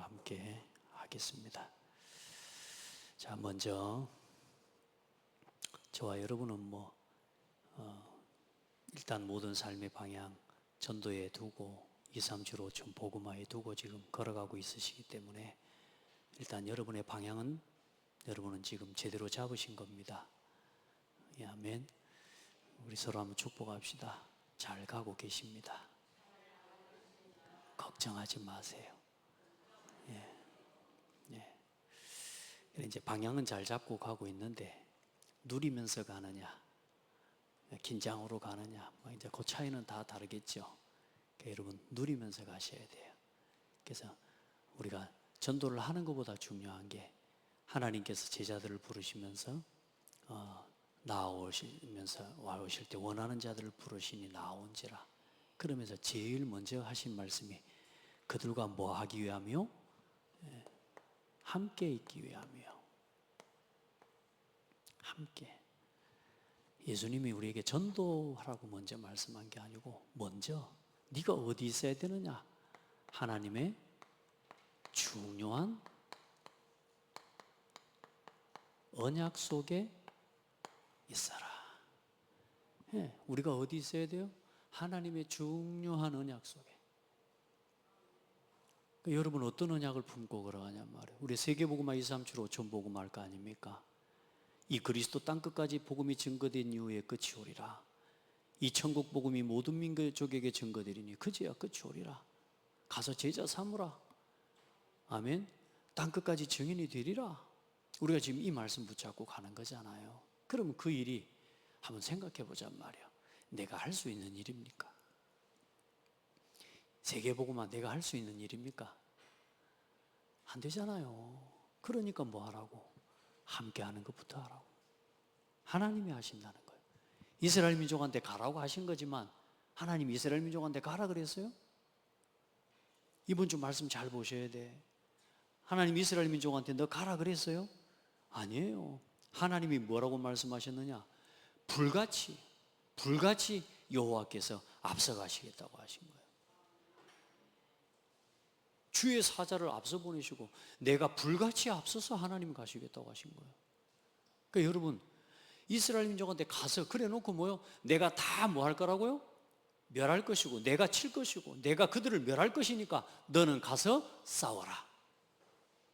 기도를 함께 하겠습니다. 자, 먼저 저와 여러분은 일단 모든 삶의 방향 전도에 두고 2, 3주로 좀 복음화에 두고 지금 걸어가고 있으시기 때문에 일단 여러분의 방향은 여러분은 지금 제대로 잡으신 겁니다. 예, 아멘. 우리 서로 한번 축복합시다. 잘 가고 계십니다. 걱정하지 마세요. 예. 이제 방향은 잘 잡고 가고 있는데 누리면서 가느냐, 긴장으로 가느냐, 이제 그 차이는 다 다르겠죠. 그러니까 여러분 누리면서 가셔야 돼요. 그래서 우리가 전도를 하는 것보다 중요한 게 하나님께서 제자들을 부르시면서 나아오시면서 와오실 때 원하는 자들을 부르시니 나아온지라. 그러면서 제일 먼저 하신 말씀이 그들과 뭐 하기 위하며? 함께 있기 위하며. 함께. 예수님이 우리에게 전도하라고 먼저 말씀한 게 아니고 먼저 네가 어디 있어야 되느냐? 하나님의 중요한 언약 속에 있어라. 우리가 어디 있어야 돼요? 하나님의 중요한 언약 속에. 그러니까 여러분 어떤 언약을 품고 걸어가냔 말이에요. 우리 세계복음화 2, 3주로 전복음 할 거 아닙니까? 이 그리스도 땅끝까지 복음이 증거된 이후에 끝이 오리라. 이 천국 복음이 모든 민족에게 증거되리니 그제야 끝이 오리라. 가서 제자 삼으라. 아멘. 땅끝까지 증인이 되리라. 우리가 지금 이 말씀 붙잡고 가는 거잖아요. 그러면 그 일이 한번 생각해 보잔 말이에요. 내가 할 수 있는 일입니까? 세계복음화 내가 할 수 있는 일입니까? 안 되잖아요. 그러니까 뭐 하라고? 함께 하는 것부터 하라고. 하나님이 하신다는 거예요. 이스라엘 민족한테 가라고 하신 거지만 하나님이 이스라엘 민족한테 가라 그랬어요? 이번 주 말씀 잘 보셔야 돼. 하나님 이스라엘 민족한테 너 가라 그랬어요? 아니에요. 하나님이 뭐라고 말씀하셨느냐? 불같이 여호와께서 앞서가시겠다고 하신 거예요. 주의 사자를 앞서 보내시고 내가 불같이 앞서서 하나님 가시겠다고 하신 거예요. 그러니까 여러분 이스라엘 민족한테 가서 그래 놓고 뭐요? 내가 다 뭐 할 거라고요? 멸할 것이고 내가 칠 것이고 내가 그들을 멸할 것이니까 너는 가서 싸워라.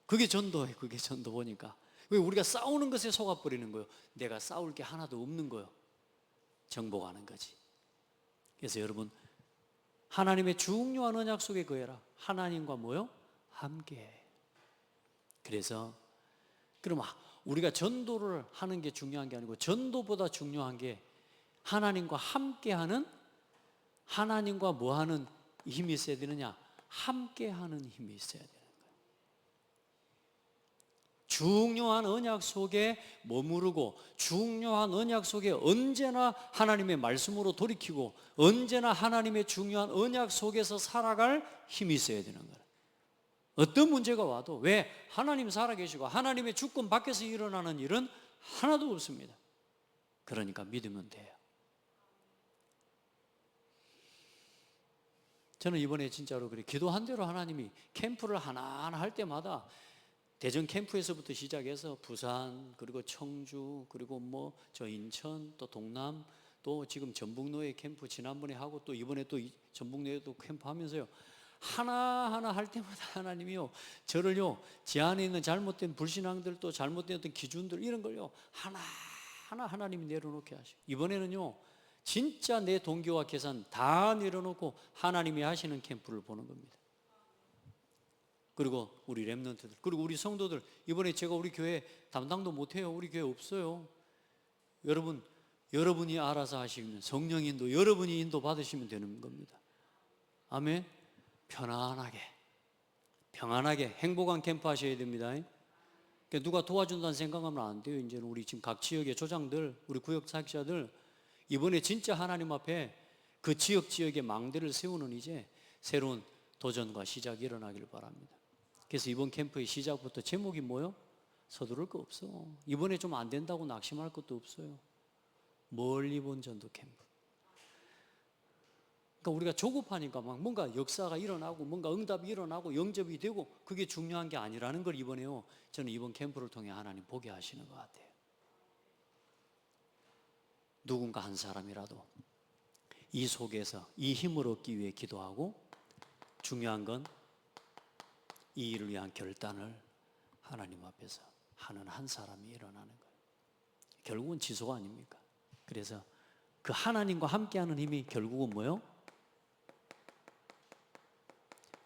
그게 전도예요. 그게 전도 보니까. 왜 우리가 싸우는 것에 속아버리는 거예요? 내가 싸울 게 하나도 없는 거예요. 정복하는 거지. 그래서 여러분 하나님의 중요한 언약 속에 거해라. 하나님과 뭐요? 함께. 그래서 그럼 우리가 전도를 하는 게 중요한 게 아니고 전도보다 중요한 게 하나님과 함께하는, 하나님과 뭐하는 힘이 있어야 되느냐? 함께하는 힘이 있어야 되는 거예요. 중요한 언약 속에 머무르고 중요한 언약 속에 언제나 하나님의 말씀으로 돌이키고 언제나 하나님의 중요한 언약 속에서 살아갈 힘이 있어야 되는 거예요. 어떤 문제가 와도 왜? 하나님 살아계시고 하나님의 주권 밖에서 일어나는 일은 하나도 없습니다. 그러니까 믿으면 돼요. 저는 이번에 진짜로 그래 기도한 대로 하나님이 캠프를 하나하나 할 때마다 대전 캠프에서부터 시작해서 부산 그리고 청주 그리고 저 인천 또 동남 또 지금 전북로에 캠프 지난번에 하고 또 이번에 또 전북로에도 캠프 하면서요 하나하나 할 때마다 하나님이요 저를요 제 안에 있는 잘못된 불신앙들 또 잘못된 어떤 기준들 이런 걸요 하나하나 하나님이 내려놓게 하시고 이번에는요 진짜 내 동기와 계산 다 내려놓고 하나님이 하시는 캠프를 보는 겁니다. 그리고 우리 렘넌트들 그리고 우리 성도들 이번에 제가 우리 교회 담당도 못해요. 우리 교회 없어요. 여러분이 알아서 하시면 성령 인도 여러분이 인도 받으시면 되는 겁니다. 아멘. 편안하게 행복한 캠프 하셔야 됩니다. 그러니까 누가 도와준다는 생각하면 안 돼요. 이제는 우리 지금 각 지역의 조장들 우리 구역 사역자들 이번에 진짜 하나님 앞에 그 지역의 망대를 세우는 이제 새로운 도전과 시작이 일어나길 바랍니다. 그래서 이번 캠프의 시작부터 제목이 뭐요? 서두를 거 없어. 이번에 좀 안 된다고 낙심할 것도 없어요. 멀리 본 전도 캠프. 그러니까 우리가 조급하니까 막 뭔가 역사가 일어나고 뭔가 응답이 일어나고 영접이 되고 그게 중요한 게 아니라는 걸 이번에요. 저는 이번 캠프를 통해 하나님 보게 하시는 것 같아요. 누군가 한 사람이라도 이 속에서 이 힘을 얻기 위해 기도하고 중요한 건 이 일을 위한 결단을 하나님 앞에서 하는 한 사람이 일어나는 거예요. 결국은 지속 아닙니까? 그래서 그 하나님과 함께하는 힘이 결국은 뭐요?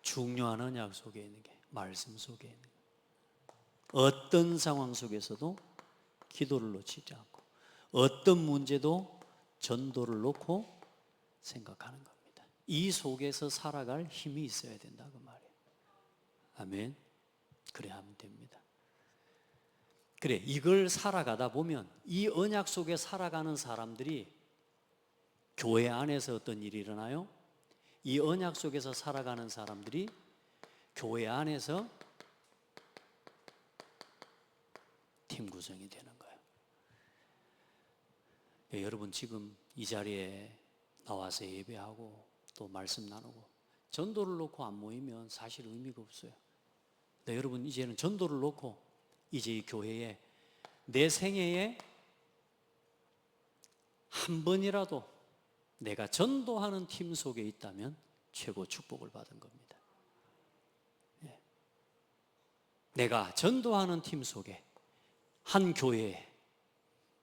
중요한 언약 속에 있는 게, 말씀 속에 있는 게. 어떤 상황 속에서도 기도를 놓치지 않고 어떤 문제도 전도를 놓고 생각하는 겁니다. 이 속에서 살아갈 힘이 있어야 된다 그 말이에요. 아멘. 그래야 하면 됩니다. 그래, 이걸 살아가다 보면 이 언약 속에 살아가는 사람들이 교회 안에서 어떤 일이 일어나요? 이 언약 속에서 살아가는 사람들이 교회 안에서 팀 구성이 되는 거예요. 여러분 지금 이 자리에 나와서 예배하고 또 말씀 나누고 전도를 놓고 안 모이면 사실 의미가 없어요. 네, 여러분 이제는 전도를 놓고 이제 이 교회에 내 생애에 한 번이라도 내가 전도하는 팀 속에 있다면 최고 축복을 받은 겁니다. 예. 내가 전도하는 팀 속에 한 교회에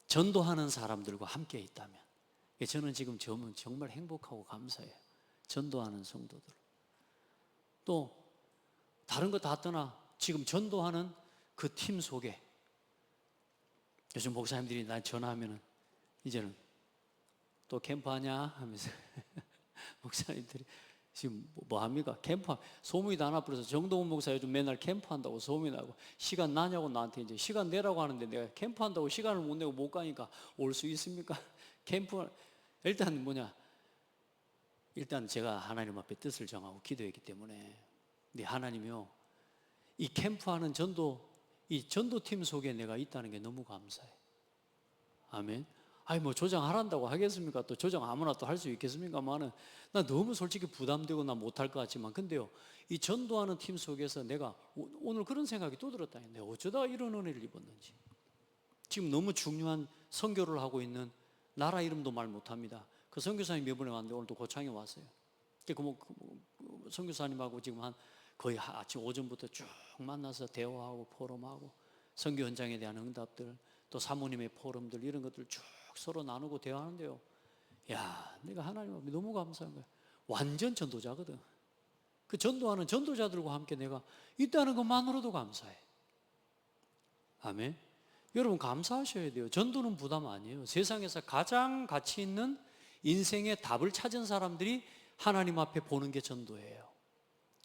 전도하는 사람들과 함께 있다면 저는 지금 정말 행복하고 감사해요. 전도하는 성도들. 또 다른 거 다 떠나 지금 전도하는 그 팀 속에 요즘 목사님들이 날 전화하면은 이제는 또 캠프하냐 하면서 목사님들이 지금 뭐 합니까? 캠프 소문이 다 나버려서 정동훈 목사 요즘 맨날 캠프한다고 소문이 나고 시간 나냐고 나한테 이제 시간 내라고 하는데 내가 캠프한다고 시간을 못 내고 못 가니까 올 수 있습니까? 캠프 일단 뭐냐? 일단 제가 하나님 앞에 뜻을 정하고 기도했기 때문에 근데 하나님이요 이 캠프하는 이 전도팀 속에 내가 있다는 게 너무 감사해. 아멘. 아니 뭐 조장하란다고 하겠습니까? 또 조장 아무나 또 할 수 있겠습니까만은 나 너무 솔직히 부담되고 나 못할 것 같지만 근데요 이 전도하는 팀 속에서 내가 오늘 그런 생각이 또 들었다. 내가 어쩌다 이런 은혜를 입었는지. 지금 너무 중요한 선교를 하고 있는 나라 이름도 말 못합니다. 그 선교사님 이번에 왔는데 오늘도 고창에 왔어요. 선교사님하고 지금 한 거의 아침 오전부터 쭉 만나서 대화하고 포럼하고 선교 현장에 대한 응답들 또 사모님의 포럼들 이런 것들 쭉 서로 나누고 대화하는데요. 야, 내가 하나님 앞에 너무 감사한 거야. 완전 전도자거든. 그 전도하는 전도자들과 함께 내가 있다는 것만으로도 감사해. 아멘. 여러분 감사하셔야 돼요. 전도는 부담 아니에요. 세상에서 가장 가치 있는 인생의 답을 찾은 사람들이 하나님 앞에 보는 게 전도예요.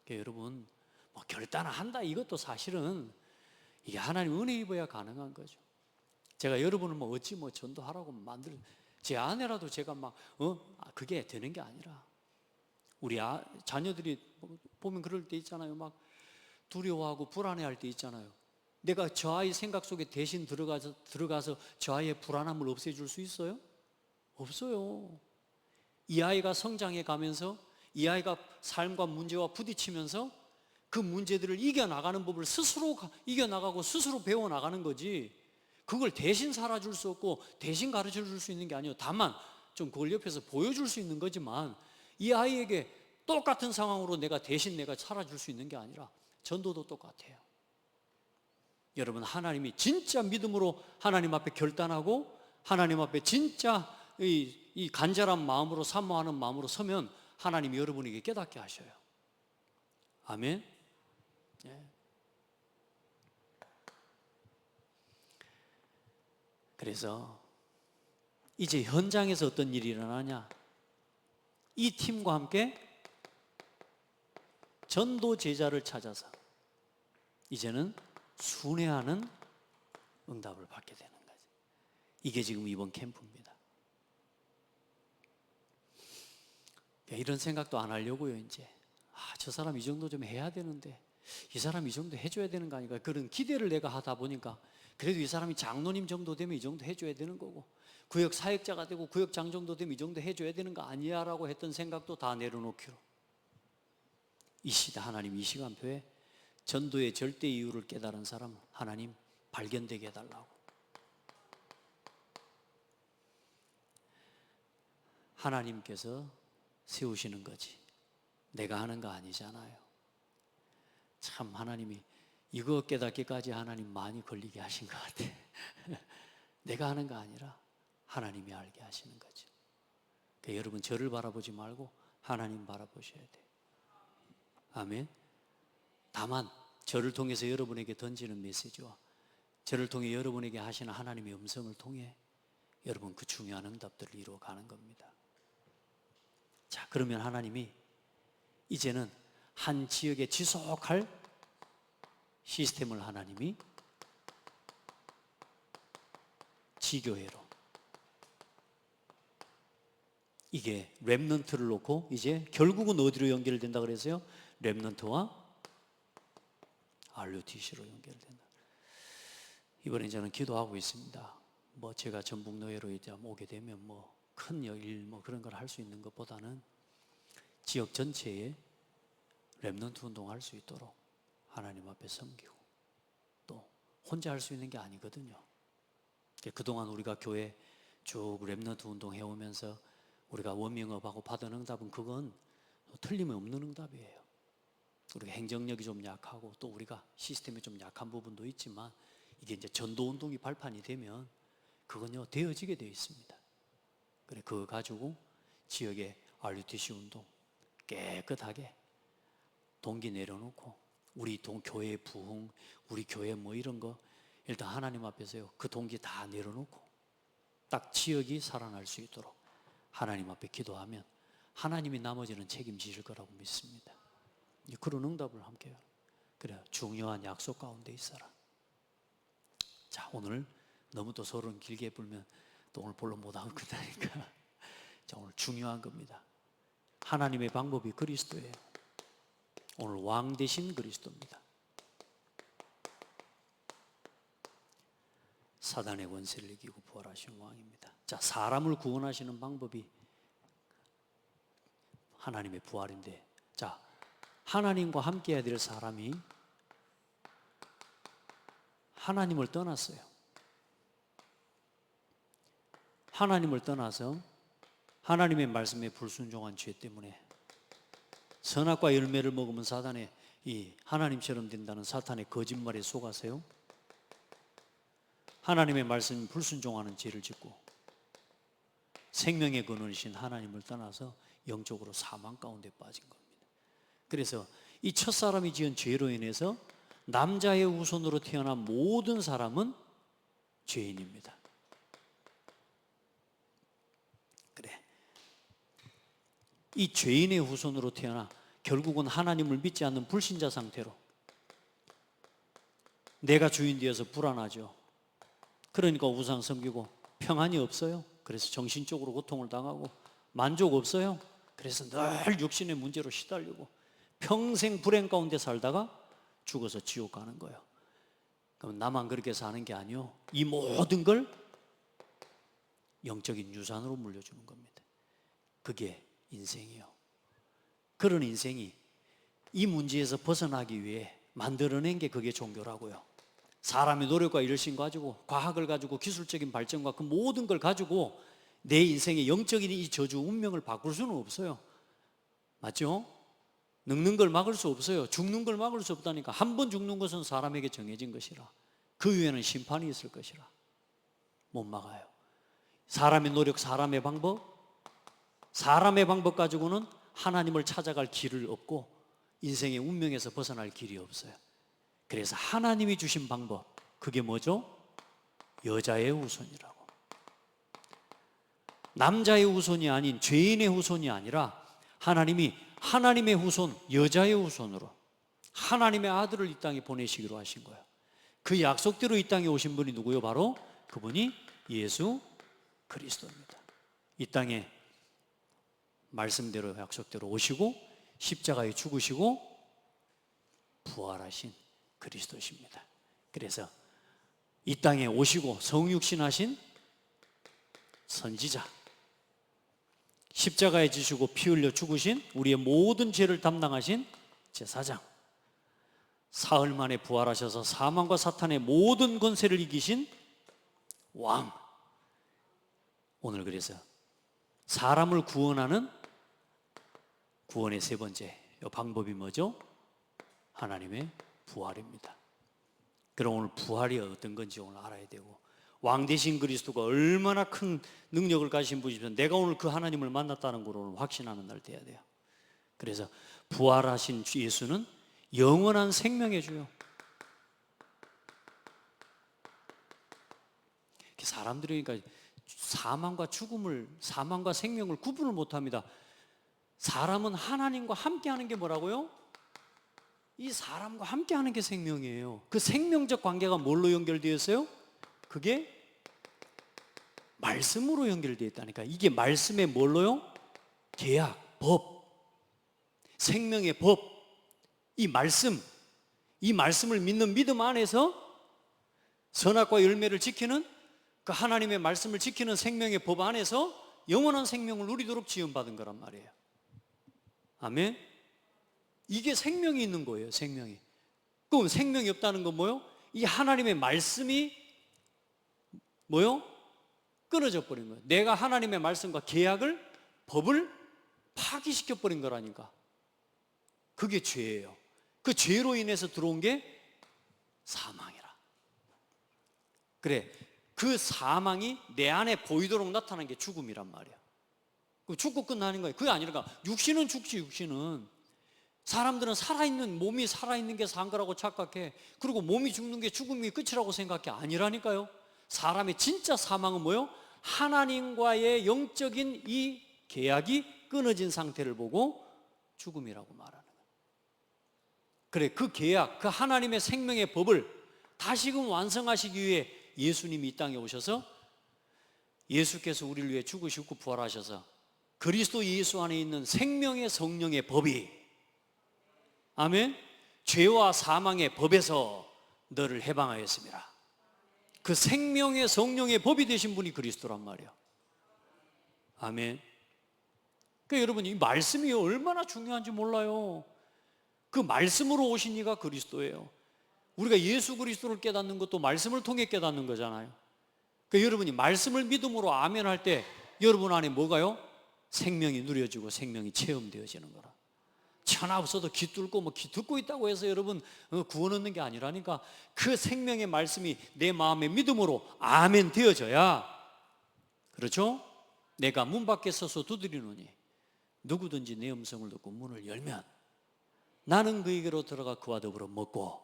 그러니까 여러분 뭐 결단한다 이것도 사실은 이게 하나님 은혜 입어야 가능한 거죠. 제가 여러분을 뭐 어찌 뭐 전도하라고 제 아내라도 제가 막 그게 되는 게 아니라 우리 자녀들이 보면 그럴 때 있잖아요. 막 두려워하고 불안해할 때 있잖아요. 내가 저 아이 생각 속에 대신 들어가서 저 아이의 불안함을 없애줄 수 있어요? 없어요. 이 아이가 성장해 가면서 이 아이가 삶과 문제와 부딪히면서 그 문제들을 이겨나가는 법을 스스로 이겨나가고 스스로 배워나가는 거지 그걸 대신 살아줄 수 없고 대신 가르쳐줄 수 있는 게 아니에요. 다만 좀 그걸 옆에서 보여줄 수 있는 거지만 이 아이에게 똑같은 상황으로 내가 살아줄 수 있는 게 아니라 전도도 똑같아요. 여러분 하나님이 진짜 믿음으로 하나님 앞에 결단하고 하나님 앞에 진짜 이 간절한 마음으로 사모하는 마음으로 서면 하나님이 여러분에게 깨닫게 하셔요. 아멘. 예. 그래서 이제 현장에서 어떤 일이 일어나냐? 이 팀과 함께 전도 제자를 찾아서 이제는 순회하는 응답을 받게 되는 거죠. 이게 지금 이번 캠프입니다. 이런 생각도 안 하려고요. 이제 저 사람 이 정도 좀 해야 되는데 이 사람이 이 정도 해줘야 되는 거 아닌가, 그런 기대를 내가 하다 보니까 그래도 이 사람이 장로님 정도 되면 이 정도 해줘야 되는 거고, 구역 사역자가 되고 구역장 정도 되면 이 정도 해줘야 되는 거 아니야 라고 했던 생각도 다 내려놓기로, 이 시대 하나님 이 시간표에 전도의 절대 이유를 깨달은 사람 하나님 발견되게 해달라고. 하나님께서 세우시는 거지 내가 하는 거 아니잖아요. 참 하나님이 이거 깨닫기까지 하나님 많이 걸리게 하신 것 같아. 내가 하는 거 아니라 하나님이 알게 하시는 거죠. 그러니까 여러분 저를 바라보지 말고 하나님 바라보셔야 돼요. 아멘. 다만 저를 통해서 여러분에게 던지는 메시지와 저를 통해 여러분에게 하시는 하나님의 음성을 통해 여러분 그 중요한 응답들을 이루어가는 겁니다. 자, 그러면 하나님이 이제는 한 지역에 지속할 시스템을 하나님이 지교회로, 이게 렘넌트를 놓고 이제 결국은 어디로 연결된다 그랬어요? 렘넌트와 RUTC로 연결된다. 이번에 저는 기도하고 있습니다. 뭐 제가 전북노예로 이제 오게 되면 뭐 큰 일 뭐 그런 걸 할 수 있는 것보다는 지역 전체에 렘넌트 운동할 수 있도록 하나님 앞에 섬기고, 또 혼자 할 수 있는 게 아니거든요. 그동안 우리가 교회 쭉 렘넌트 운동 해오면서 우리가 워밍업하고 받은 응답은 그건 틀림없는 응답이에요. 우리가 행정력이 좀 약하고 또 우리가 시스템이 좀 약한 부분도 있지만 이게 이제 전도 운동이 발판이 되면 그건요 되어지게 되어 있습니다. 그래 그거 가지고 지역의 RUTC 운동 깨끗하게 동기 내려놓고 우리 교회 부흥, 우리 교회 뭐 이런 거 일단 하나님 앞에서요 그 동기 다 내려놓고 딱 지역이 살아날 수 있도록 하나님 앞에 기도하면 하나님이 나머지는 책임지실 거라고 믿습니다. 그런 응답을 함께 해요. 그래 중요한 약속 가운데 있어라. 자, 오늘 너무 또 서론 길게 불면 또 오늘 본론 못하고 끝나니까 자, 오늘 중요한 겁니다. 하나님의 방법이 그리스도예요. 오늘 왕 대신 그리스도입니다. 사단의 권세를 이기고 부활하신 왕입니다. 자, 사람을 구원하시는 방법이 하나님의 부활인데, 자, 하나님과 함께 해야 될 사람이 하나님을 떠났어요. 하나님을 떠나서 하나님의 말씀에 불순종한 죄 때문에 선악과 열매를 먹으면 사단의 이 하나님처럼 된다는 사탄의 거짓말에 속아서요 하나님의 말씀에 불순종하는 죄를 짓고 생명의 근원이신 하나님을 떠나서 영적으로 사망 가운데 빠진 겁니다. 그래서 이 첫사람이 지은 죄로 인해서 남자의 후손으로 태어난 모든 사람은 죄인입니다. 그래, 이 죄인의 후손으로 태어나 결국은 하나님을 믿지 않는 불신자 상태로 내가 주인 되어서 불안하죠. 그러니까 우상 섬기고 평안이 없어요. 그래서 정신적으로 고통을 당하고 만족 없어요. 그래서 늘 육신의 문제로 시달리고 평생 불행 가운데 살다가 죽어서 지옥 가는 거예요. 그럼 나만 그렇게 사는 게 아니요, 이 모든 걸 영적인 유산으로 물려주는 겁니다. 그게 인생이요. 그런 인생이 이 문제에서 벗어나기 위해 만들어낸 게 그게 종교라고요. 사람의 노력과 일심 가지고 과학을 가지고 기술적인 발전과 그 모든 걸 가지고 내 인생의 영적인 이 저주 운명을 바꿀 수는 없어요. 맞죠? 늙는 걸 막을 수 없어요. 죽는 걸 막을 수 없다니까. 한 번 죽는 것은 사람에게 정해진 것이라 그 위에는 심판이 있을 것이라 못 막아요. 사람의 노력, 사람의 방법 가지고는 하나님을 찾아갈 길을 없고 인생의 운명에서 벗어날 길이 없어요. 그래서 하나님이 주신 방법, 그게 뭐죠? 여자의 후손이라고. 남자의 후손이 아닌 죄인의 후손이 아니라 하나님이 하나님의 후손, 여자의 후손으로 하나님의 아들을 이 땅에 보내시기로 하신 거예요. 그 약속대로 이 땅에 오신 분이 누구요? 바로 그분이 예수 그리스도입니다. 이 땅에 말씀대로 약속대로 오시고 십자가에 죽으시고 부활하신 그리스도십니다. 그래서 이 땅에 오시고 성육신하신 선지자, 십자가에 지시고 피 흘려 죽으신 우리의 모든 죄를 담당하신 제사장, 사흘 만에 부활하셔서 사망과 사탄의 모든 권세를 이기신 왕. 오늘 그래서 사람을 구원하는 구원의 세 번째 방법이 뭐죠? 하나님의 부활입니다. 그럼 오늘 부활이 어떤 건지 오늘 알아야 되고, 왕 대신 그리스도가 얼마나 큰 능력을 가진 분이시면 내가 오늘 그 하나님을 만났다는 걸 오늘 확신하는 날 돼야 돼요. 그래서 부활하신 예수는 영원한 생명의 주요. 사람들이 그러니까 사망과 죽음을, 사망과 생명을 구분을 못합니다. 사람은 하나님과 함께하는 게 뭐라고요? 이 사람과 함께하는 게 생명이에요. 그 생명적 관계가 뭘로 연결되어 있어요? 그게 말씀으로 연결되어 있다니까. 이게 말씀의 뭘로요? 계약, 법, 생명의 법. 이 말씀을 믿는 믿음 안에서 선악과 열매를 지키는 그 하나님의 말씀을 지키는 생명의 법 안에서 영원한 생명을 누리도록 지원받은 거란 말이에요. 아멘. 이게 생명이 있는 거예요. 생명이. 그럼 생명이 없다는 건 뭐요? 이 하나님의 말씀이 뭐요? 끊어져 버린 거예요. 내가 하나님의 말씀과 계약을, 법을 파기시켜 버린 거라니까. 그게 죄예요. 그 죄로 인해서 들어온 게 사망이라. 그래, 그 사망이 내 안에 보이도록 나타난 게 죽음이란 말이야. 죽고 끝나는 거예요. 그게 아니라 육신은 죽지. 육신은 사람들은 살아있는, 몸이 살아있는 게 산 거라고 착각해. 그리고 몸이 죽는 게 죽음이 끝이라고 생각해. 아니라니까요. 사람의 진짜 사망은 뭐예요? 하나님과의 영적인 이 계약이 끊어진 상태를 보고 죽음이라고 말하는 거예요. 그래, 그 계약, 그 하나님의 생명의 법을 다시금 완성하시기 위해 예수님이 이 땅에 오셔서, 예수께서 우리를 위해 죽으시고 부활하셔서 그리스도 예수 안에 있는 생명의 성령의 법이, 아멘, 죄와 사망의 법에서 너를 해방하였습니다. 그 생명의 성령의 법이 되신 분이 그리스도란 말이에요. 아멘. 그러니까 여러분, 이 말씀이 얼마나 중요한지 몰라요. 그 말씀으로 오신 이가 그리스도예요. 우리가 예수 그리스도를 깨닫는 것도 말씀을 통해 깨닫는 거잖아요. 그러니까 여러분이 말씀을 믿음으로 아멘 할 때 여러분 안에 뭐가요? 생명이 누려지고 생명이 체험되어지는 거라. 천하 없어도 귀 뚫고 귀 듣고 있다고 해서 여러분 구원 얻는 게 아니라니까. 그 생명의 말씀이 내 마음의 믿음으로 아멘 되어져야, 그렇죠? 내가 문 밖에 서서 두드리노니 누구든지 내 음성을 듣고 문을 열면 나는 그에게로 들어가 그와 더불어 먹고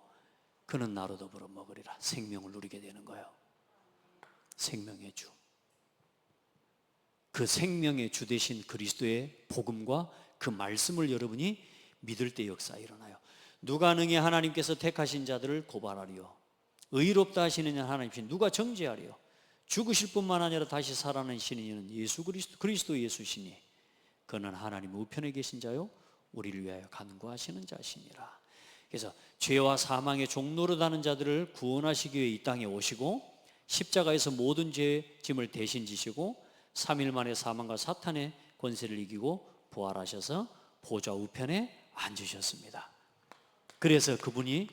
그는 나로 더불어 먹으리라. 생명을 누리게 되는 거예요. 생명의 주. 그 생명의 주 되신 그리스도의 복음과 그 말씀을 여러분이 믿을 때 역사 일어나요. 누가 능히 하나님께서 택하신 자들을 고발하리요? 의롭다 하시는 하나님이신 누가 정죄하리요? 죽으실 뿐만 아니라 다시 살아나시는 이는 예수 그리스도 예수시니 그는 하나님 우편에 계신 자요 우리를 위하여 간구하시는 자시니라. 그래서 죄와 사망의 종노릇하는 자들을 구원하시기 위해 이 땅에 오시고 십자가에서 모든 죄의 짐을 대신 지시고 3일 만에 사망과 사탄의 권세를 이기고 부활하셔서 보좌 우편에 앉으셨습니다. 그래서 그분이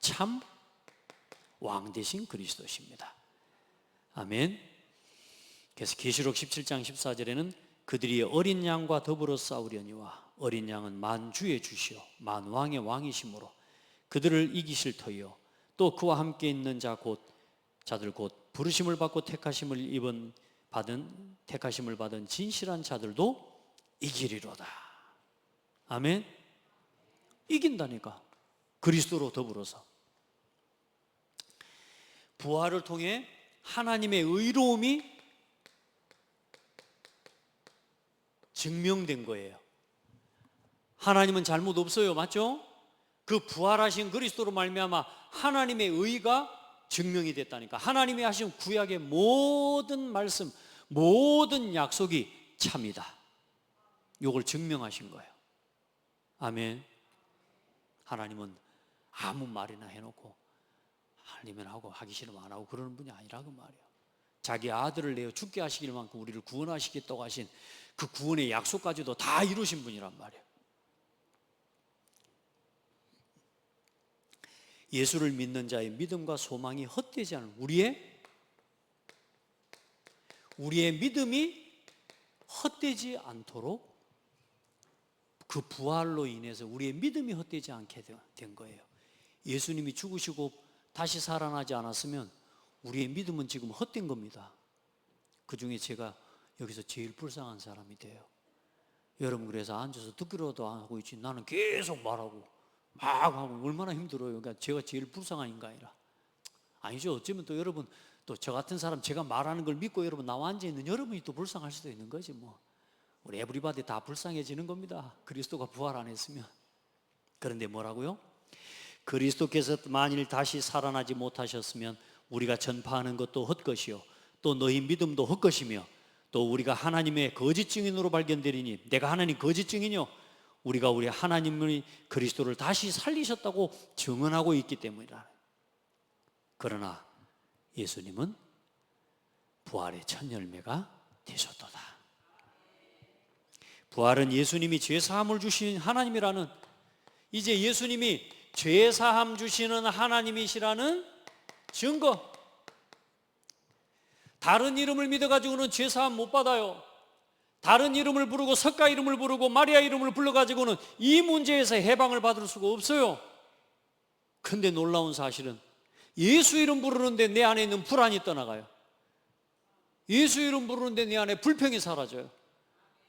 참 왕 되신 그리스도십니다. 아멘. 그래서 계시록 17장 14절에는 그들이 어린 양과 더불어 싸우려니와 어린 양은 만주의 주시오 만왕의 왕이시므로 그들을 이기실 터이요 또 그와 함께 있는 자들 곧 부르심을 받고 택하심을 받은 진실한 자들도 이기리로다. 아멘. 이긴다니까. 그리스도로 더불어서 부활을 통해 하나님의 의로움이 증명된 거예요. 하나님은 잘못 없어요. 맞죠? 그 부활하신 그리스도로 말미암아 하나님의 의가 증명이 됐다니까. 하나님이 하신 구약의 모든 말씀, 모든 약속이 참이다. 이걸 증명하신 거예요. 아멘. 하나님은 아무 말이나 해놓고 하려면 하고 하기 싫으면 안 하고 그러는 분이 아니라 그 말이에요. 자기 아들을 내어 죽게 하시길 만큼 우리를 구원하시겠다고 하신 그 구원의 약속까지도 다 이루신 분이란 말이에요. 예수를 믿는 자의 믿음과 소망이 헛되지 않은 우리의 믿음이 헛되지 않도록 그 부활로 인해서 우리의 믿음이 헛되지 않게 된 거예요. 예수님이 죽으시고 다시 살아나지 않았으면 우리의 믿음은 지금 헛된 겁니다. 그 중에 제가 여기서 제일 불쌍한 사람이 돼요. 여러분, 그래서 앉아서 듣기로도 안 하고 있지 나는 계속 말하고 막 하고 얼마나 힘들어요. 그러니까 제가 제일 불쌍한 인간이라. 아니죠. 어쩌면 또 여러분, 또 저 같은 사람 제가 말하는 걸 믿고 여러분 나와 앉아있는 여러분이 또 불쌍할 수도 있는 거지 뭐. 우리 에브리바디 다 불쌍해지는 겁니다. 그리스도가 부활 안 했으면. 그런데 뭐라고요? 그리스도께서 만일 다시 살아나지 못하셨으면 우리가 전파하는 것도 헛것이요 또 너희 믿음도 헛것이며 또 우리가 하나님의 거짓 증인으로 발견되리니 내가 하나님 거짓 증인이요 우리가 우리 하나님의 그리스도를 다시 살리셨다고 증언하고 있기 때문이라. 그러나 예수님은 부활의 첫 열매가 되셨도다. 부활은 예수님이 죄사함을 주신 하나님이라는, 이제 예수님이 죄사함 주시는 하나님이시라는 증거. 다른 이름을 믿어가지고는 죄사함 못 받아요. 다른 이름을 부르고 석가 이름을 부르고 마리아 이름을 불러가지고는 이 문제에서 해방을 받을 수가 없어요. 근데 놀라운 사실은 예수 이름 부르는데 내 안에 있는 불안이 떠나가요. 예수 이름 부르는데 내 안에 불평이 사라져요.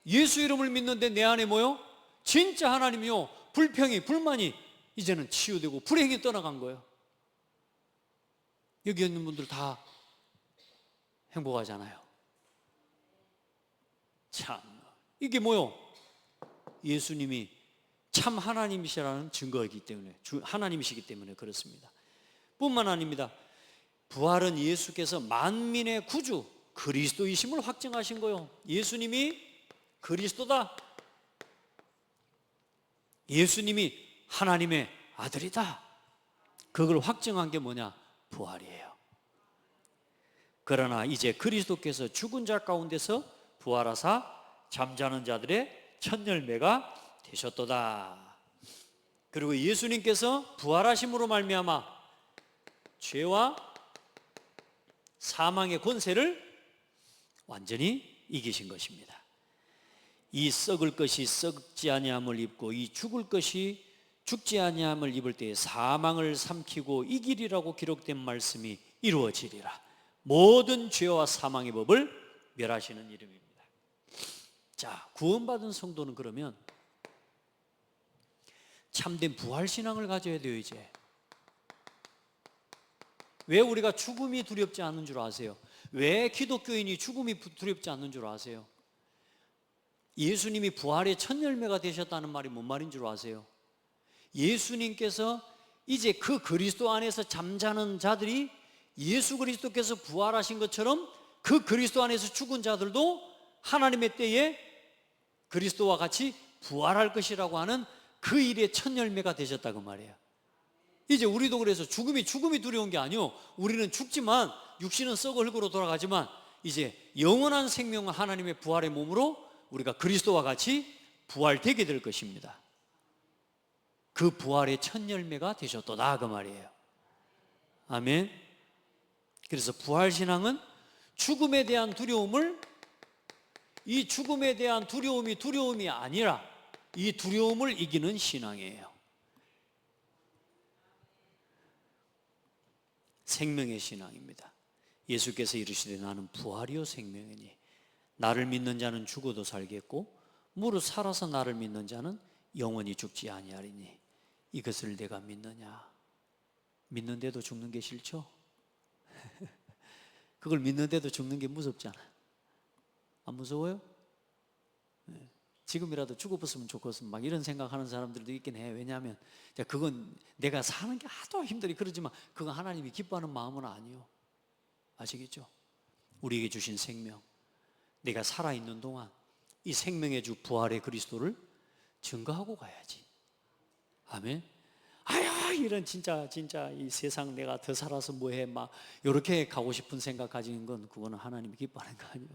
예수 이름을 믿는데 내 안에 뭐요? 진짜 하나님이요 불평이 불만이 이제는 치유되고 불행이 떠나간 거예요. 여기 있는 분들 다 행복하잖아요. 참, 이게 뭐요? 예수님이 참 하나님이시라는 증거이기 때문에, 하나님이시기 때문에 그렇습니다. 뿐만 아닙니다. 부활은 예수께서 만민의 구주 그리스도이심을 확증하신 거예요. 예수님이 그리스도다. 예수님이 하나님의 아들이다. 그걸 확증한 게 뭐냐? 부활이에요. 그러나 이제 그리스도께서 죽은 자 가운데서 부활하사 잠자는 자들의 첫 열매가 되셨도다. 그리고 예수님께서 부활하심으로 말미암아 죄와 사망의 권세를 완전히 이기신 것입니다. 이 썩을 것이 썩지 아니함을 입고 이 죽을 것이 죽지 아니함을 입을 때에 사망을 삼키고 이기리라고 기록된 말씀이 이루어지리라. 모든 죄와 사망의 법을 멸하시는 이름입니다. 자, 구원받은 성도는 그러면 참된 부활신앙을 가져야 돼요. 이제 왜 우리가 죽음이 두렵지 않는 줄 아세요? 왜 기독교인이 죽음이 두렵지 않는 줄 아세요? 예수님이 부활의 첫 열매가 되셨다는 말이 뭔 말인 줄 아세요? 예수님께서 이제 그 그리스도 안에서 잠자는 자들이 예수 그리스도께서 부활하신 것처럼 그 그리스도 안에서 죽은 자들도 하나님의 때에 그리스도와 같이 부활할 것이라고 하는 그 일의 첫 열매가 되셨다 그 말이에요. 이제 우리도 그래서 죽음이 두려운 게 아니요, 우리는 죽지만 육신은 썩어 흙으로 돌아가지만 이제 영원한 생명은 하나님의 부활의 몸으로 우리가 그리스도와 같이 부활되게 될 것입니다. 그 부활의 첫 열매가 되셨도다 그 말이에요. 아멘. 그래서 부활신앙은 죽음에 대한 두려움을, 이 죽음에 대한 두려움이 아니라 이 두려움을 이기는 신앙이에요. 생명의 신앙입니다. 예수께서 이르시되 나는 부활이요 생명이니 나를 믿는 자는 죽어도 살겠고 무릇 살아서 나를 믿는 자는 영원히 죽지 아니하리니 이것을 내가 믿느냐? 믿는데도 죽는 게 싫죠? 그걸 믿는데도 죽는 게 무섭잖아. 안 무서워요? 네. 지금이라도 죽어봤으면 좋겠으면 막 이런 생각하는 사람들도 있긴 해요. 왜냐하면 그건 내가 사는 게 하도 힘들이 그러지만 그건 하나님이 기뻐하는 마음은 아니요. 아시겠죠? 우리에게 주신 생명, 내가 살아있는 동안 이 생명의 주 부활의 그리스도를 증거하고 가야지. 아멘. 아야 이런 진짜 이 세상 내가 더 살아서 뭐해 막 이렇게 가고 싶은 생각 가지는 건 그거는 하나님이 기뻐하는 거 아니에요.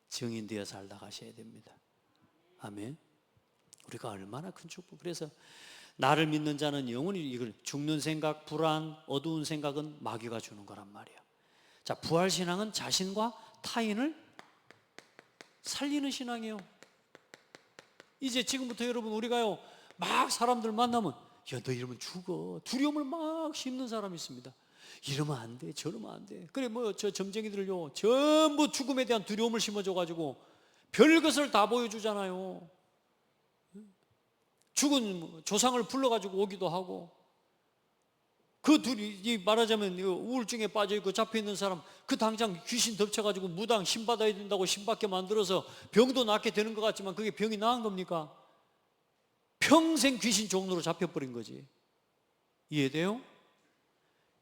증인되어 살다 가셔야 됩니다. 아멘. 우리가 얼마나 큰 축복. 그래서 나를 믿는 자는 영원히 이걸 죽는 생각, 불안, 어두운 생각은 마귀가 주는 거란 말이에요. 자, 부활신앙은 자신과 타인을 살리는 신앙이에요. 이제 지금부터 여러분 우리가요 막 사람들 만나면 야, 너 이러면 죽어. 두려움을 막 심는 사람이 있습니다. 이러면 안 돼, 저러면 안 돼. 그래 뭐 저 점쟁이들요 전부 죽음에 대한 두려움을 심어줘가지고 별것을 다 보여주잖아요. 죽은 조상을 불러가지고 오기도 하고, 그 둘이 말하자면 우울증에 빠져있고 잡혀있는 사람 그 당장 귀신 덮쳐가지고 무당 신 받아야 된다고 신 받게 만들어서 병도 낫게 되는 것 같지만 그게 병이 나은 겁니까? 평생 귀신 종로로 잡혀버린 거지. 이해돼요?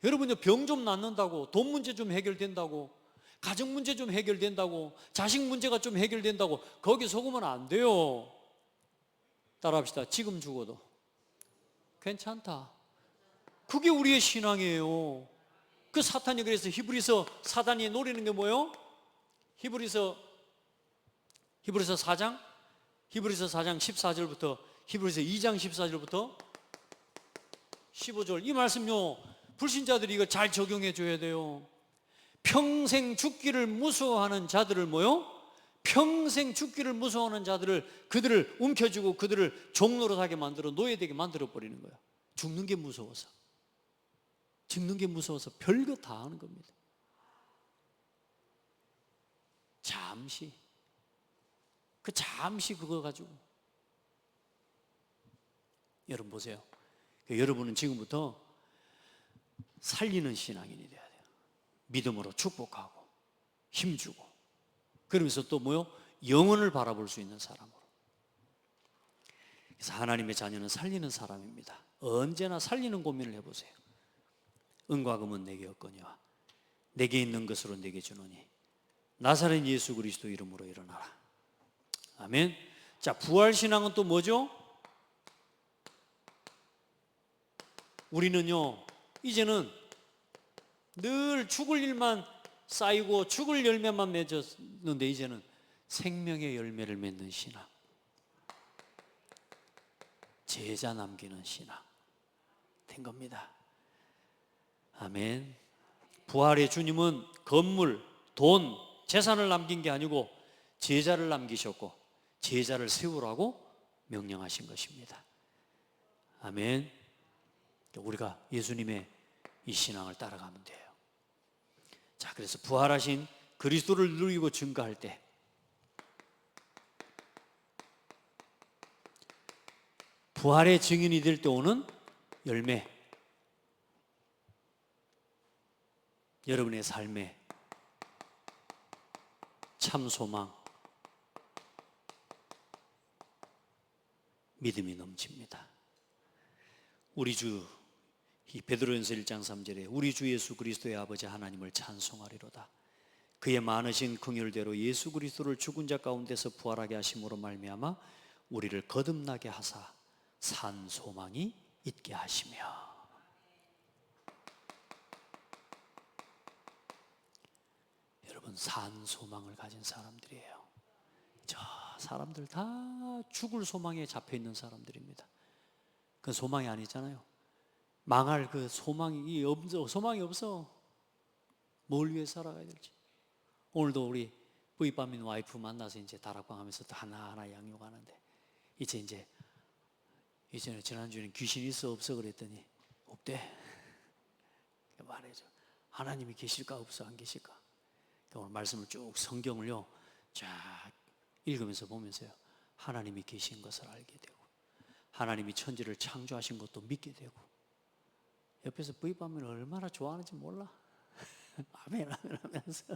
여러분요, 병 좀 낫는다고, 돈 문제 좀 해결된다고, 가정 문제 좀 해결된다고, 자식 문제가 좀 해결된다고 거기 속으면 안 돼요. 따라합시다. 지금 죽어도 괜찮다. 그게 우리의 신앙이에요. 그 사탄이 그래서 히브리서 사단이 노리는 게 뭐예요? 히브리서 4장 14절부터 히브리서 2장 14절부터 15절 이 말씀요 불신자들이 이거 잘 적용해 줘야 돼요. 평생 죽기를 무서워하는 자들을 뭐요? 평생 죽기를 무서워하는 자들을 그들을 움켜쥐고 그들을 종노릇하게 만들어 노예되게 만들어 버리는 거야. 죽는 게 무서워서, 죽는 게 무서워서 별거 다 하는 겁니다. 잠시 그거 가지고 여러분 보세요. 여러분은 지금부터 살리는 신앙인이 돼야 돼요. 믿음으로 축복하고 힘주고, 그러면서 또 뭐요? 영혼을 바라볼 수 있는 사람으로. 그래서 하나님의 자녀는 살리는 사람입니다. 언제나 살리는 고민을 해보세요. 은과 금은 내게 없거니와 내게 있는 것으로 내게 주노니 나사렛 예수 그리스도 이름으로 일어나라. 아멘. 자, 부활신앙은 또 뭐죠? 우리는요 이제는 늘 죽을 일만 쌓이고 죽을 열매만 맺었는데 이제는 생명의 열매를 맺는 신앙, 제자 남기는 신앙 된 겁니다. 아멘. 부활의 주님은 건물, 돈, 재산을 남긴 게 아니고 제자를 남기셨고 제자를 세우라고 명령하신 것입니다. 아멘. 우리가 예수님의 이 신앙을 따라가면 돼요. 자, 그래서 부활하신 그리스도를 누리고 증거할 때 부활의 증인이 될 때 오는 열매, 여러분의 삶에 참 소망, 믿음이 넘칩니다. 우리 주 이 베드로전서 1장 3절에 우리 주 예수 그리스도의 아버지 하나님을 찬송하리로다. 그의 많으신 긍휼대로 예수 그리스도를 죽은 자 가운데서 부활하게 하심으로 말미암아 우리를 거듭나게 하사 산 소망이 있게 하시며. 여러분, 산 소망을 가진 사람들이에요. 저 사람들 다 죽을 소망에 잡혀 있는 사람들입니다. 그건 소망이 아니잖아요. 망할 그 소망이 없어. 뭘 위해 살아가야 될지. 오늘도 우리 부이빠민 와이프 만나서 이제 다락방 하면서 또 하나하나 양육하는데 이제는 지난주에는 귀신 있어 없어 그랬더니 없대. 말해줘. 하나님이 계실까 없어 안 계실까? 오늘 말씀을 쭉 성경을요 쫙 읽으면서 보면서요 하나님이 계신 것을 알게 되고 하나님이 천지를 창조하신 것도 믿게 되고 옆에서 부입하면 얼마나 좋아하는지 몰라. 아멘 아멘 하면서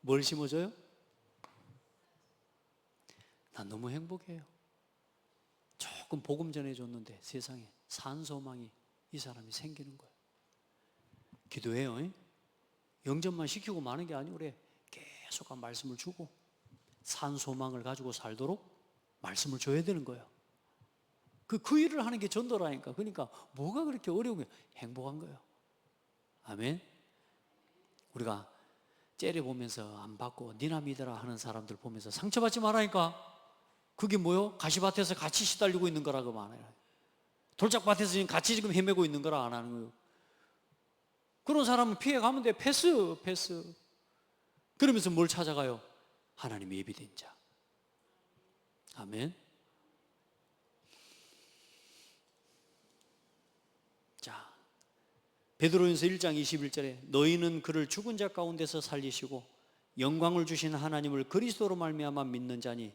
뭘 심어줘요? 난 너무 행복해요. 조금 복음 전해줬는데 세상에 산 소망이 이 사람이 생기는 거예요. 기도해요. 영접만 시키고 마는 게 아니고 그래 계속 한 말씀을 주고 산 소망을 가지고 살도록 말씀을 줘야 되는 거예요. 그 일을 하는 게 전도라니까. 그러니까 뭐가 그렇게 어려운 거예요? 행복한 거예요. 아멘. 우리가 째려보면서 안 받고 니나 믿어라 하는 사람들 보면서 상처받지 말라니까. 그게 뭐요? 가시밭에서 같이 시달리고 있는 거라고 말해요. 돌짝밭에서 지금 같이 지금 헤매고 있는 거라 안 하는 거예요. 그런 사람은 피해가면 돼. 패스. 그러면서 뭘 찾아가요? 하나님의 예비된 자. 아멘. 자, 베드로전서 1장 21절에 너희는 그를 죽은 자 가운데서 살리시고 영광을 주신 하나님을 그리스도로 말미암아 믿는 자니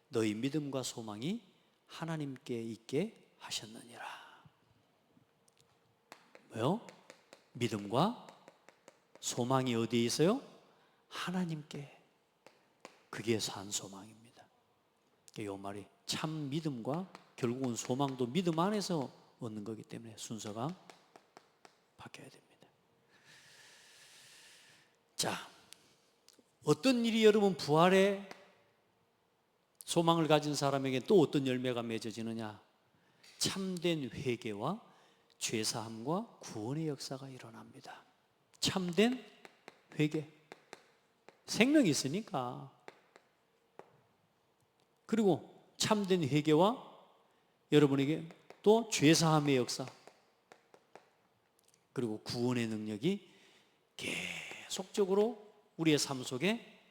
너희 믿음과 소망이 하나님께 있게 하셨느니라. 뭐요? 믿음과 소망이 어디에 있어요? 하나님께. 그게 산 소망입니다. 이 말이 참 믿음과 결국은 소망도 믿음 안에서 얻는 거기 때문에 순서가 바뀌어야 됩니다. 자, 어떤 일이 여러분 부활의 소망을 가진 사람에게 또 어떤 열매가 맺어지느냐? 참된 회개와 죄사함과 구원의 역사가 일어납니다. 참된 회개. 생명이 있으니까. 그리고 참된 회개와 여러분에게 또 죄사함의 역사, 그리고 구원의 능력이 계속적으로 우리의 삶 속에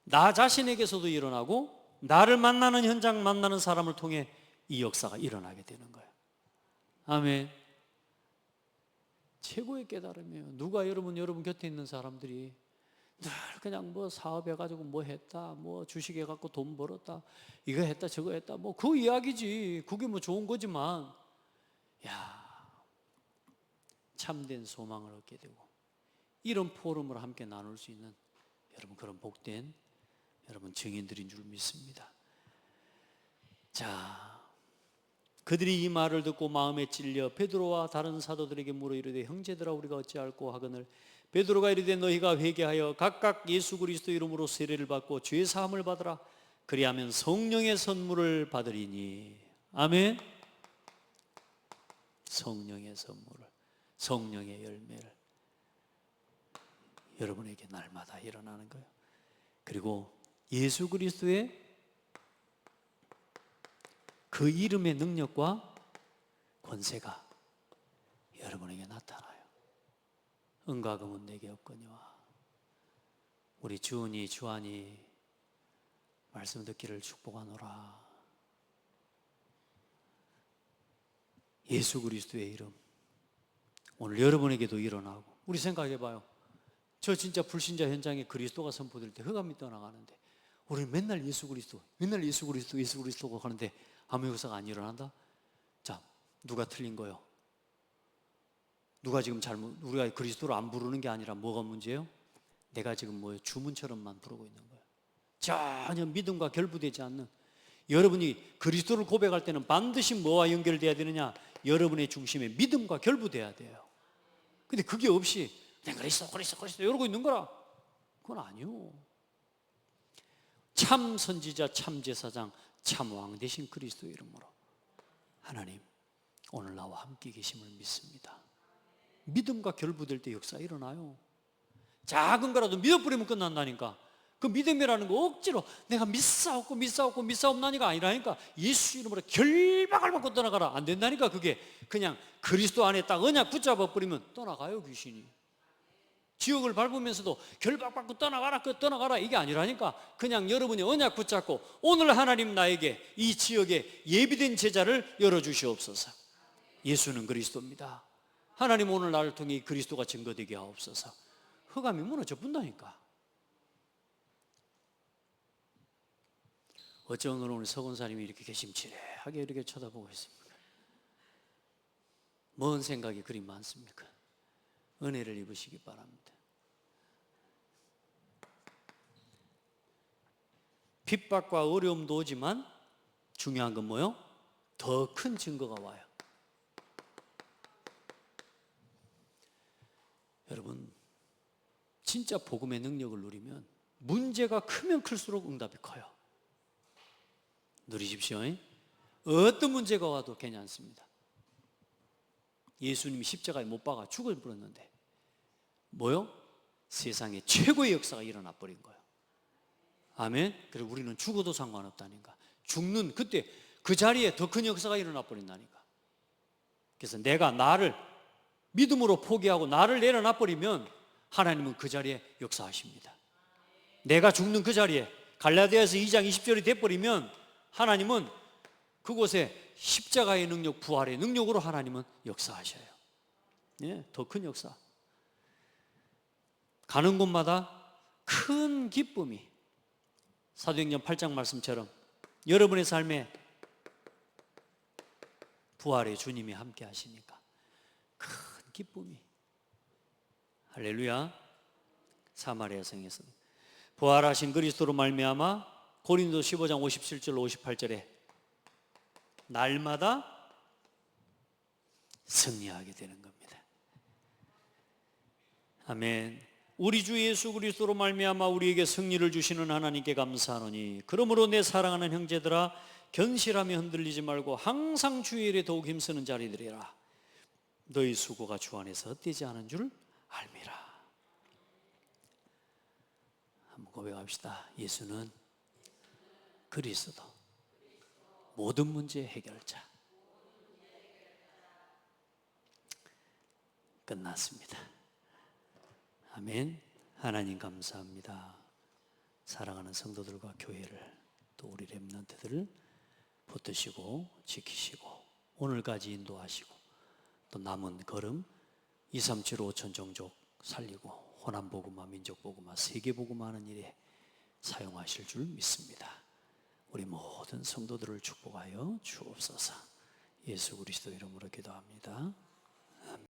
나 자신에게서도 일어나고 나를 만나는 현장, 만나는 사람을 통해 이 역사가 일어나게 되는 거예요. 아멘. 최고의 깨달음이에요. 누가 여러분 곁에 있는 사람들이 늘 그냥 뭐 사업해가지고 뭐 했다, 뭐 주식해갖고 돈 벌었다, 이거 했다 저거 했다, 뭐 그 이야기지. 그게 뭐 좋은 거지만, 야, 참된 소망을 얻게 되고 이런 포럼을 함께 나눌 수 있는 여러분, 그런 복된 여러분 증인들인 줄 믿습니다. 자, 그들이 이 말을 듣고 마음에 찔려 베드로와 다른 사도들에게 물어 이르되 형제들아 우리가 어찌할꼬 하거늘 베드로가 이르되 너희가 회개하여 각각 예수 그리스도 이름으로 세례를 받고 죄 사함을 받으라. 그리하면 성령의 선물을 받으리니. 아멘. 성령의 선물을, 성령의 열매를 여러분에게 날마다 일어나는 거예요. 그리고 예수 그리스도의 그 이름의 능력과 권세가 여러분에게 나타나요. 은과 금은 내게 없거니와. 우리 주은이 주한이 말씀 듣기를 축복하노라. 예수 그리스도의 이름 오늘 여러분에게도 일어나고. 우리 생각해봐요. 저 진짜 불신자 현장에 그리스도가 선포될 때 흑암이 떠나가는데 우리는 맨날 예수 그리스도 예수 그리스도고 하는데 아무 역사가 안 일어난다? 자, 누가 틀린 거예요? 누가 지금 잘못, 우리가 그리스도를 안 부르는 게 아니라 뭐가 문제예요? 내가 지금 뭐예요? 주문처럼만 부르고 있는 거예요. 전혀 믿음과 결부되지 않는. 여러분이 그리스도를 고백할 때는 반드시 뭐와 연결돼야 되느냐? 여러분의 중심에 믿음과 결부돼야 돼요. 근데 그게 없이 그냥 그리스도 이러고 있는 거라. 그건 아니요. 참 선지자, 참 제사장, 참 왕 되신 그리스도 이름으로 하나님 오늘 나와 함께 계심을 믿습니다. 믿음과 결부될 때 역사 일어나요. 작은 거라도 믿어버리면 끝난다니까. 그 믿음이라는 거 억지로 내가 믿사옵나니가 아니라니까. 예수 이름으로 결박을 받고 떠나가라. 안 된다니까. 그게 그냥 그리스도 안에 딱 언약 붙잡아 버리면 떠나가요, 귀신이. 지옥을 밟으면서도 결박받고 떠나가라 이게 아니라니까. 그냥 여러분이 언약 붙잡고 오늘 하나님 나에게 이 지역에 예비된 제자를 열어주시옵소서. 예수는 그리스도입니다. 하나님 오늘 나를 통해 그리스도가 증거되게 하옵소서. 흑암이 무너져 본다니까. 어째 오늘 서건사님이 이렇게 개심치레하게 이렇게 쳐다보고 있습니까? 뭔 생각이 그리 많습니까? 은혜를 입으시기 바랍니다. 핍박과 어려움도 오지만 중요한 건 뭐요? 더 큰 증거가 와요. 여러분, 진짜 복음의 능력을 누리면 문제가 크면 클수록 응답이 커요. 누리십시오. 어떤 문제가 와도 괜찮습니다. 예수님이 십자가에 못 박아 죽어버렸는데 뭐요? 세상에 최고의 역사가 일어나 버린 거예요. 아멘. 그래서 우리는 죽어도 상관없다니까. 죽는 그때 그 자리에 더 큰 역사가 일어나 버린다니까. 그래서 내가 나를 믿음으로 포기하고 나를 내려놔 버리면 하나님은 그 자리에 역사하십니다. 내가 죽는 그 자리에 갈라디아서 2장 20절이 돼버리면 하나님은 그곳에 십자가의 능력, 부활의 능력으로 하나님은 역사하셔요. 예, 더 큰 역사. 가는 곳마다 큰 기쁨이, 사도행전 8장 말씀처럼 여러분의 삶에 부활의 주님이 함께 하시니까 큰 기쁨이. 할렐루야. 사마리아 성에서 부활하신 그리스도로 말미암아 고린도 15장 57절 58절에 날마다 승리하게 되는 겁니다. 아멘. 우리 주 예수 그리스도로 말미암아 우리에게 승리를 주시는 하나님께 감사하노니 그러므로 내 사랑하는 형제들아 견실하며 흔들리지 말고 항상 주의 일에 더욱 힘쓰는 자리들이라. 너희 수고가 주 안에서 헛되지 않은 줄 알미라. 한번 고백합시다. 예수는 그리스도, 모든 문제의 해결자. 끝났습니다. 아멘. 하나님 감사합니다. 사랑하는 성도들과 교회를, 또 우리 렘넌트들을 붙드시고 지키시고 오늘까지 인도하시고 또 남은 걸음 237 5천 종족 살리고 호남복음화, 민족복음화, 세계복음화 하는 일에 사용하실 줄 믿습니다. 우리 모든 성도들을 축복하여 주옵소서. 예수 그리스도 이름으로 기도합니다.